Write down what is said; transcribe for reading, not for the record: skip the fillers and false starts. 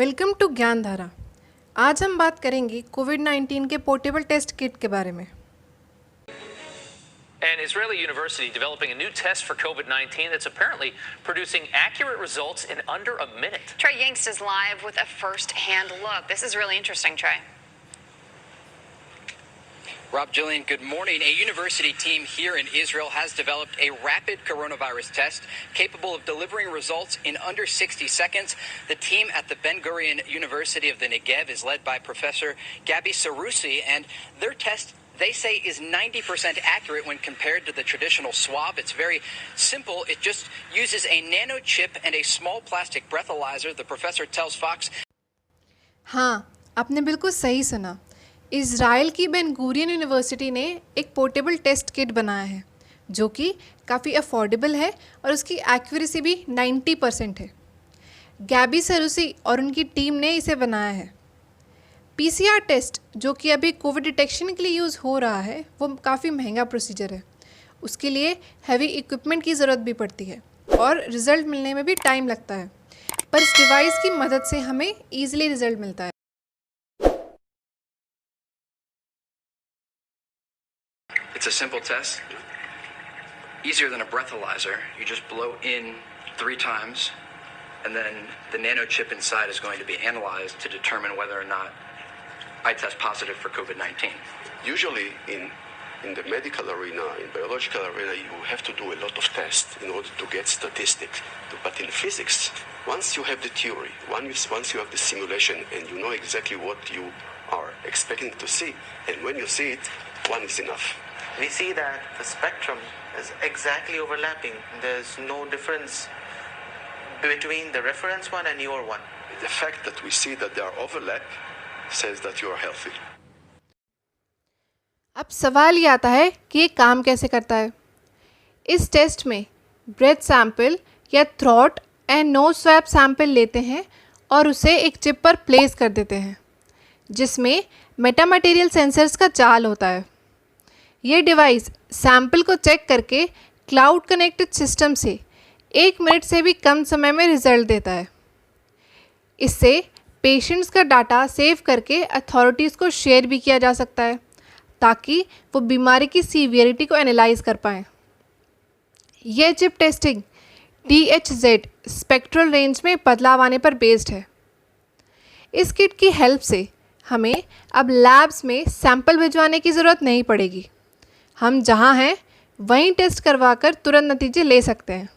Welcome to Gyandhara. आज हम बात करेंगे कोविड-19 के पोर्टेबल टेस्ट किट के बारे में। An Israeli university developing a new test for COVID-19 that's apparently producing accurate results in under a minute. Trey Yingst is live with a first-hand look. This is really interesting, Trey. Rob, Jillian, good morning. A university team here in Israel has developed a rapid coronavirus test capable of delivering results in under 60 seconds. The team at the Ben-Gurion University of the Negev is led by Professor Gabi Sarusi, and their test, they say, is 90% accurate when compared to the traditional swab. It's very simple. It just uses a nano chip and a small plastic breathalyzer, the professor tells Fox. हाँ, आपने बिल्कुल सही सुना। Israel की Ben Gurion university ने एक portable test kit बनाया है जो कि काफ़ी अफोर्डेबल है और उसकी एक्यूरेसी भी 90% है। गैबी सरूसी और उनकी टीम ने इसे बनाया है। पीसीआर टेस्ट जो कि अभी कोविड डिटेक्शन के लिए यूज़ हो रहा है वो काफ़ी महंगा प्रोसीजर है। उसके लिए हैवी इक्विपमेंट की ज़रूरत भी पड़ती है और रिज़ल्ट मिलने में भी टाइम लगता है, पर इस डिवाइस की मदद से हमें ईजिली रिज़ल्ट मिलता है। It's a simple test, easier than a breathalyzer. You just blow in 3 times, and then the nano chip inside is going to be analyzed to determine whether or not I test positive for COVID-19. Usually in the medical arena, in biological arena, you have to do a lot of tests in order to get statistics. But in physics, once you have the theory, once you have the simulation, and you know exactly what you are expecting to see, and when you see it, one is enough. We see that the spectrum is exactly overlapping. There's no difference between the reference one and your one. The fact that we see that there are overlap says that you are healthy. अब सवाल ये आता है कि ये काम कैसे करता है। इस टेस्ट में ब्रेथ सैंपल या throat and nose swab sample लेते हैं और उसे एक चिप पर प्लेस कर देते हैं जिसमें मेटामटेरियल सेंसर्स का जाल होता है। ये डिवाइस सैंपल को चेक करके क्लाउड कनेक्टेड सिस्टम से 1 मिनट से भी कम समय में रिज़ल्ट देता है। इससे पेशेंट्स का डाटा सेव करके अथॉरिटीज़ को शेयर भी किया जा सकता है ताकि वो बीमारी की सीवियरिटी को एनालाइज कर पाएँ। यह chip testing DHZ spectral range में बदलाव आने पर बेस्ड है। इस किट की हेल्प से हमें अब लैब्स में सैंपल भिजवाने की ज़रूरत नहीं पड़ेगी। हम जहाँ हैं वहीं टेस्ट करवाकर तुरंत नतीजे ले सकते हैं।